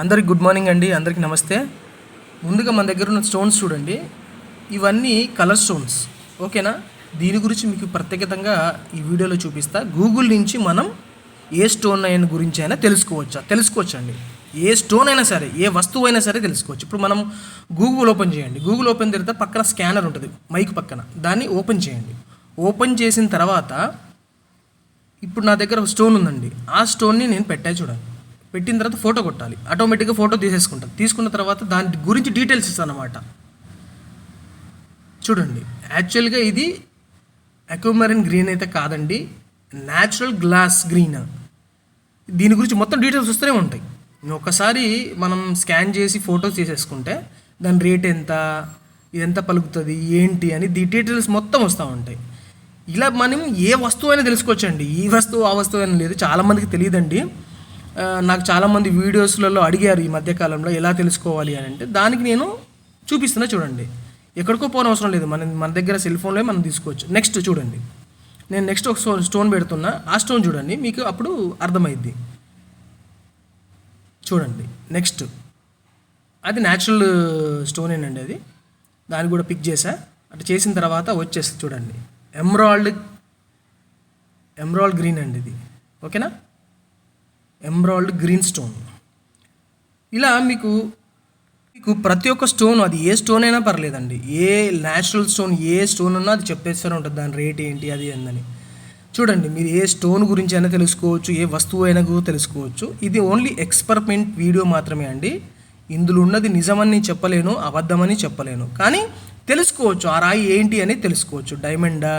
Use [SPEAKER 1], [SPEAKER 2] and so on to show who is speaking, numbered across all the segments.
[SPEAKER 1] అందరికి good morning అండి. అందరికీ నమస్తే. ముందుగా మన దగ్గర ఉన్న స్టోన్స్ చూడండి. ఇవన్నీ కలర్ స్టోన్స్, ఓకేనా. దీని గురించి మీకు ప్రత్యేకంగా ఈ వీడియోలో చూపిస్తా. గూగుల్ నుంచి మనం ఏ స్టోన్ అయిన గురించి అయినా తెలుసుకోవచ్చండి. ఏ స్టోన్ అయినా సరే, ఏ వస్తువు అయినా సరే తెలుసుకోవచ్చు. ఇప్పుడు మనం గూగుల్ ఓపెన్ చేయండి. గూగుల్ ఓపెన్ చేస్తే పక్కన స్కానర్ ఉంటుంది, మైక్ పక్కన. దాన్ని ఓపెన్ చేయండి. ఓపెన్ చేసిన తర్వాత ఇప్పుడు నా దగ్గర ఒక స్టోన్ ఉందండి. ఆ స్టోన్ని నేను చూడండి. పెట్టిన తర్వాత ఫోటో కొట్టాలి. ఆటోమేటిక్గా ఫోటో తీసేసుకుంటాను. తీసుకున్న తర్వాత దాని గురించి డీటెయిల్స్ ఇస్తాను అన్నమాట. చూడండి, యాక్చువల్గా ఇది అక్వామరైన్ గ్రీన్ అయితే కాదండి, న్యాచురల్ గ్లాస్ గ్రీన్. దీని గురించి మొత్తం డీటెయిల్స్ వస్తూనే ఉంటాయి. ఒకసారి మనం స్కాన్ చేసి ఫోటోస్ తీసేసుకుంటే దాని రేట్ ఎంత, ఇది ఎంత పలుకుతుంది, ఏంటి అని డీటెయిల్స్ మొత్తం వస్తూ ఉంటాయి. ఇలా మనం ఏ వస్తువు అయినా తెలుసుకోవచ్చండి. ఈ వస్తువు ఆ వస్తువు అని లేదు, చాలామందికి తెలియదండి. నాకు చాలామంది వీడియోస్లలో అడిగారు ఈ మధ్యకాలంలో ఎలా తెలుసుకోవాలి అని. అంటే దానికి నేను చూపిస్తున్నా చూడండి. ఎక్కడికో పోవడం అవసరం లేదు, మన దగ్గర సెల్ ఫోన్లో మనం తీసుకోవచ్చు. నెక్స్ట్ చూడండి, నేను నెక్స్ట్ ఒక స్టోన్ పెడుతున్నా. ఆ స్టోన్ చూడండి, మీకు అప్పుడు అర్థమైద్ది. చూడండి, నెక్స్ట్ అది న్యాచురల్ స్టోనేనండి. అది దాన్ని కూడా పిక్ చేసా. అటు చేసిన తర్వాత వచ్చేసి చూడండి, ఎమరాల్డ్ గ్రీన్ అండి ఇది, ఓకేనా. Emerald green stone. ఇలా మీకు ప్రతి ఒక్క స్టోన్, అది ఏ స్టోన్ అయినా పర్లేదండి, a natural stone, A stone ఉన్నా అది చెప్పేస్తూనే ఉంటుంది దాని రేట్ ఏంటి అది ఏందని. చూడండి, మీరు ఏ స్టోన్ గురించి అయినా తెలుసుకోవచ్చు, ఏ వస్తువు అయినా తెలుసుకోవచ్చు. ఇది ఓన్లీ ఎక్స్పెరిమెంట్ వీడియో మాత్రమే అండి. ఇందులో ఉన్నది నిజమని చెప్పలేను, అబద్ధమని చెప్పలేను, కానీ తెలుసుకోవచ్చు. ఆ రాయి ఏంటి అని తెలుసుకోవచ్చు. డైమండా,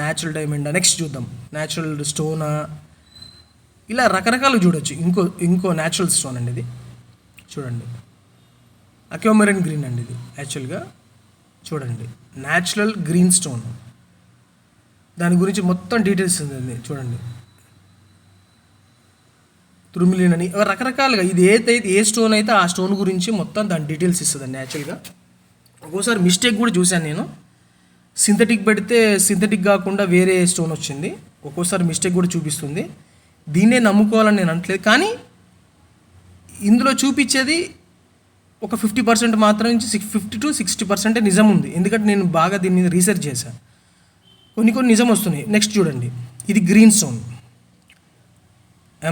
[SPEAKER 1] న్యాచురల్ డైమండా, నెక్స్ట్ చూద్దాం, న్యాచురల్ స్టోనా, ఇలా రకరకాలు చూడొచ్చు. ఇంకో న్యాచురల్ స్టోన్ అండి ఇది. చూడండి, అక్వామరైన్ గ్రీన్ అండి ఇది. యాక్చువల్గా చూడండి, న్యాచురల్ గ్రీన్ స్టోన్. దాని గురించి మొత్తం డీటెయిల్స్ ఉంది చూడండి. తుర్మిలిన్ అని రకరకాలుగా, ఇది ఏ స్టోన్ అయితే ఆ స్టోన్ గురించి మొత్తం దాని డీటెయిల్స్ ఇస్తుందండి. యాక్చువల్గా ఒక్కోసారి మిస్టేక్ కూడా చూశాను నేను. సింథటిక్ పెడితే సింథటిక్ కాకుండా వేరే స్టోన్ వచ్చింది. ఒక్కోసారి మిస్టేక్ కూడా చూపిస్తుంది. దీన్నే నమ్ముకోవాలని నేను అనట్లేదు, కానీ ఇందులో చూపించేది ఒక 50% మాత్రం నుంచి 50 to 60% నిజం ఉంది. ఎందుకంటే నేను బాగా దీని మీద రీసెర్చ్ చేశాను. కొన్ని నిజం వస్తున్నాయి. నెక్స్ట్ చూడండి, ఇది గ్రీన్ స్టోన్,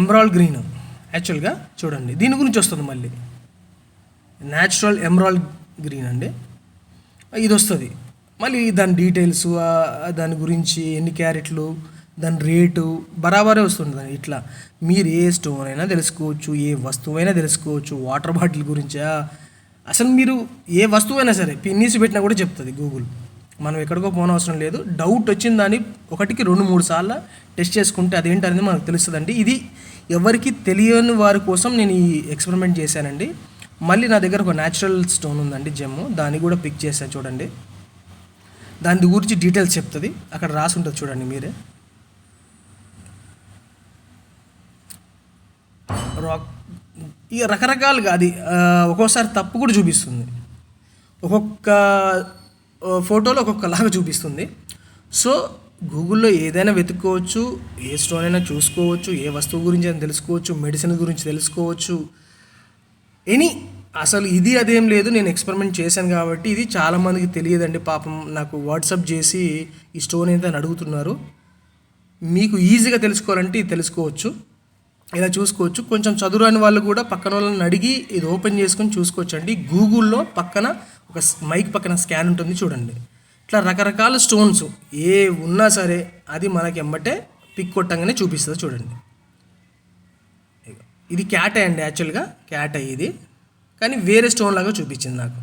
[SPEAKER 1] ఎమరాల్డ్ గ్రీన్. యాక్చువల్గా చూడండి, దీని గురించి వస్తుంది మళ్ళీ, న్యాచురల్ ఎమరాల్డ్ గ్రీన్ అండి. ఇది వస్తుంది మళ్ళీ దాని డీటెయిల్స్, దాని గురించి ఎన్ని క్యారెట్లు, దాని రేటు బరాబరే వస్తుంటుంది. ఇట్లా మీరు ఏ స్టోన్ అయినా తెలుసుకోవచ్చు, ఏ వస్తువు అయినా తెలుసుకోవచ్చు. వాటర్ బాటిల్ గురించా, అసలు మీరు ఏ వస్తువు అయినా సరే పిన్నీసి పెట్టినా కూడా చెప్తుంది గూగుల్. మనం ఎక్కడికో పోనవసరం లేదు. డౌట్ వచ్చిన దాన్ని 1-2-3 సార్లు టెస్ట్ చేసుకుంటే అదేంటనేది మనకు తెలుస్తుందండి. ఇది ఎవరికి తెలియని వారి కోసం నేను ఈ ఎక్స్పెరిమెంట్ చేశానండి. మళ్ళీ నా దగ్గర ఒక న్యాచురల్ స్టోన్ ఉందండి, జెమ్. దాన్ని కూడా పిక్ చేశాను చూడండి. దాని గురించి డీటెయిల్స్ చెప్తుంది, అక్కడ రాసి ఉంటుంది చూడండి మీరే. ఇక రకరకాలుగా అది ఒక్కోసారి తప్పు కూడా చూపిస్తుంది. ఒక్కొక్క ఫోటోలో ఒక్కొక్కలాగా చూపిస్తుంది. సో గూగుల్లో ఏదైనా వెతుక్కోవచ్చు, ఏ స్టోన్ అయినా చూసుకోవచ్చు, ఏ వస్తువు గురించి అయినా తెలుసుకోవచ్చు, మెడిసిన్ గురించి తెలుసుకోవచ్చు, అసలు ఇది అదేం లేదు. నేను ఎక్స్పెరిమెంట్ చేశాను కాబట్టి ఇది చాలామందికి తెలియదండి. పాపం నాకు వాట్సాప్ చేసి ఈ స్టోన్ అయితే అని అడుగుతున్నారు. మీకు ఈజీగా తెలుసుకోవాలంటే ఇది తెలుసుకోవచ్చు, ఇలా చూసుకోవచ్చు. కొంచెం చదువురాని వాళ్ళు కూడా పక్కన వాళ్ళని అడిగి ఇది ఓపెన్ చేసుకొని చూసుకోవచ్చు అండి. గూగుల్లో పక్కన ఒక మైక్ పక్కన స్కాన్ ఉంటుంది చూడండి. ఇట్లా రకరకాల స్టోన్స్ ఏ ఉన్నా సరే అది మనకి ఎమ్మటే పిక్ కొట్టంగానే చూపిస్తుంది చూడండి. ఇది క్యాట్ అండి, యాక్చువల్గా క్యాట్ ఇది, కానీ వేరే స్టోన్ లాగా చూపించింది నాకు.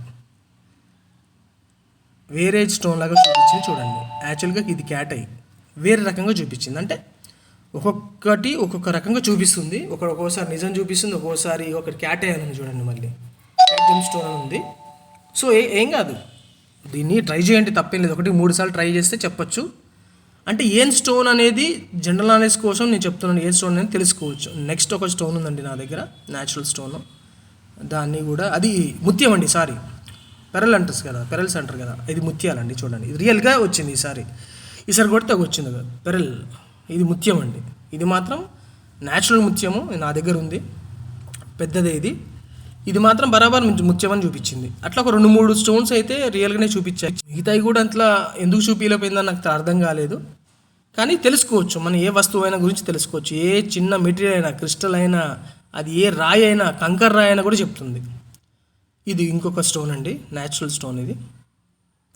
[SPEAKER 1] వేరే స్టోన్ లాగా చూపించింది చూడండి. యాక్చువల్గా ఇది క్యాట్ వేరే రకంగా చూపించింది. అంటే ఒక్కొక్కటి ఒక్కొక్క రకంగా చూపిస్తుంది. ఒక్కోసారి నిజం చూపిస్తుంది, ఒక్కోసారి ఒకటి క్యాట్ అని చూడండి. మళ్ళీ క్యాట్ జెమ్ స్టోన్ అని ఉంది. సో ఏం కాదు, దీన్ని ట్రై చేయండి, తప్పేం లేదు. 1-3 సార్లు ట్రై చేస్తే చెప్పొచ్చు. అంటే ఏం స్టోన్ అనేది జనరల్ నాలెడ్జ్ కోసం నేను చెప్తున్నాను, ఏ స్టోన్ అనేది తెలుసుకోవచ్చు. నెక్స్ట్ ఒక స్టోన్ ఉందండి నా దగ్గర, న్యాచురల్ స్టోన్. దాన్ని కూడా అది ముత్యం అండి, పెరల్స్ అంటారు కదా, ఇది ముత్యాలండి. చూడండి, ఇది రియల్గా వచ్చింది ఈసారి కొడితే వచ్చింది కదా పెరల్. ఇది ముత్యం అండి, ఇది మాత్రం న్యాచురల్ ముత్యము నా దగ్గర ఉంది, పెద్దదే ఇది. ఇది మాత్రం బరాబర్ ముత్యమని చూపించింది. అట్లా ఒక 2-3 స్టోన్స్ అయితే రియల్గానే చూపించాయి. మిగతాయి కూడా అట్లా ఎందుకు చూపించలేకపోయిందని నాకు అర్థం కాలేదు. కానీ తెలుసుకోవచ్చు, మనం ఏ వస్తువు అయినా గురించి తెలుసుకోవచ్చు. ఏ చిన్న మెటీరియల్ అయినా, క్రిస్టల్ అయినా, అది ఏ రాయి అయినా, కంకర్ రాయి అయినా కూడా చెప్తుంది. ఇది ఇంకొక స్టోన్ అండి, న్యాచురల్ స్టోన్ ఇది.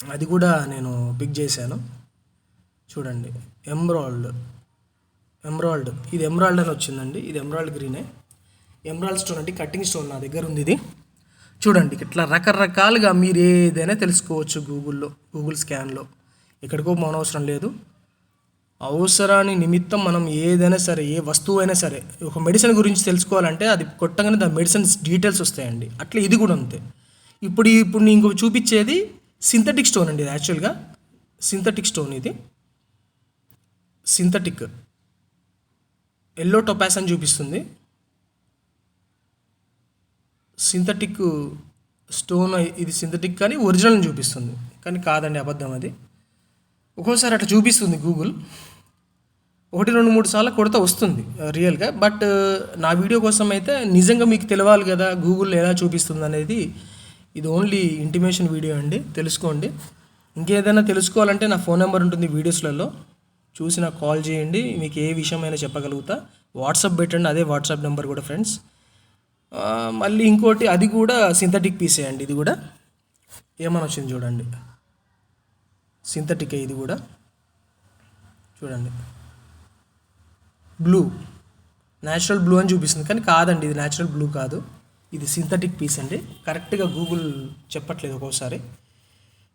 [SPEAKER 1] అది కూడా నేను పిక్ చేశాను చూడండి. ఎమరాల్డ్ ఇది ఎమరాల్డ్ అని వచ్చిందండి. ఇది ఎమరాల్డ్ గ్రీనే. ఎమరాల్డ్ స్టోన్ అంటే కట్టింగ్ స్టోన్ నా దగ్గర ఉంది ఇది. చూడండి ఇట్లా రకరకాలుగా మీరు ఏదైనా తెలుసుకోవచ్చు గూగుల్ స్కాన్లో. ఎక్కడికో అవసరం లేదు. అవసరాన్ని నిమిత్తం మనం ఏదైనా సరే, ఏ వస్తువు అయినా సరే, ఒక మెడిసిన్ గురించి తెలుసుకోవాలంటే అది కొట్టగానే దాని మెడిసిన్స్ డీటెయిల్స్ వస్తాయండి. అట్లా ఇది కూడా అంతే. ఇప్పుడు నేను ఇంకో చూపించేది సింథటిక్ స్టోన్ అండి. ఇది యాక్చువల్గా సింథటిక్ స్టోన్. ఇది సింథటిక్ ఎల్లో టొపాస్ అని చూపిస్తుంది. సింథటిక్ స్టోన్ ఇది సింథటిక్ కానీ ఒరిజినల్ చూపిస్తుంది, కానీ కాదండి, అబద్ధం అది. ఒక్కోసారి అట్లా చూపిస్తుంది గూగుల్. 1-2-3 సార్లు కొడితే వస్తుంది రియల్గా. బట్ నా వీడియో కోసం అయితే నిజంగా మీకు తెలియాలి కదా గూగుల్ ఎలా చూపిస్తుంది అనేది. ఇది ఓన్లీ ఇంటిమేషన్ వీడియో అండి, తెలుసుకోండి. ఇంకేదైనా తెలుసుకోవాలంటే నా ఫోన్ నెంబర్ ఉంటుంది వీడియోస్లలో, చూసి నాకు కాల్ చేయండి. మీకు ఏ విషయమైనా చెప్పగలుగుతా. వాట్సాప్ పెట్టండి, అదే వాట్సాప్ నెంబర్ కూడా ఫ్రెండ్స్. మళ్ళీ ఇంకోటి, అది కూడా సింథటిక్ పీసే అండి. ఇది కూడా ఏమని వచ్చింది చూడండి, సింథటిక్. ఇది కూడా చూడండి, బ్లూ, న్యాచురల్ బ్లూ అని చూపిస్తుంది, కానీ కాదండి, ఇది న్యాచురల్ బ్లూ కాదు, ఇది సింథటిక్ పీస్ అండి. కరెక్ట్గా గూగుల్ చెప్పట్లేదు ఒక్కోసారి.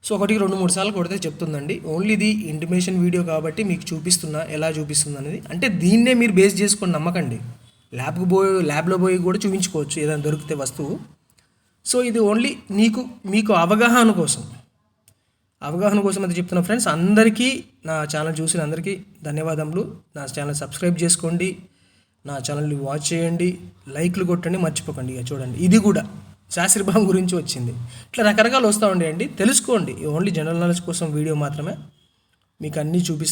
[SPEAKER 1] సో 1-2-3 సార్లు కొడితే చెప్తుందండి. ఓన్లీ ఇది ఇంటిమేషన్ వీడియో కాబట్టి మీకు చూపిస్తున్నా ఎలా చూపిస్తుంది అనేది. అంటే దీన్నే మీరు బేస్ చేసుకొని నమ్మకండి. ల్యాబ్లో పోయి కూడా చూపించుకోవచ్చు ఏదైనా దొరికితే వస్తువు. సో ఇది ఓన్లీ మీకు అవగాహన కోసం అయితే చెప్తున్నా ఫ్రెండ్స్. అందరికీ, నా ఛానల్ చూసిన అందరికీ ధన్యవాదములు. నా ఛానల్ సబ్స్క్రైబ్ చేసుకోండి, నా ఛానల్ని వాచ్ చేయండి, లైక్లు కొట్టండి, మర్చిపోకండి. ఇక చూడండి, ఇది కూడా శాస్త్రీభావం గురించి వచ్చింది. ఇట్లా రకరకాలు వస్తూ ఉండేయండి, తెలుసుకోండి. ఓన్లీ జనరల్ నాలెడ్జ్ కోసం వీడియో మాత్రమే, మీకు అన్నీ చూపిస్తాను.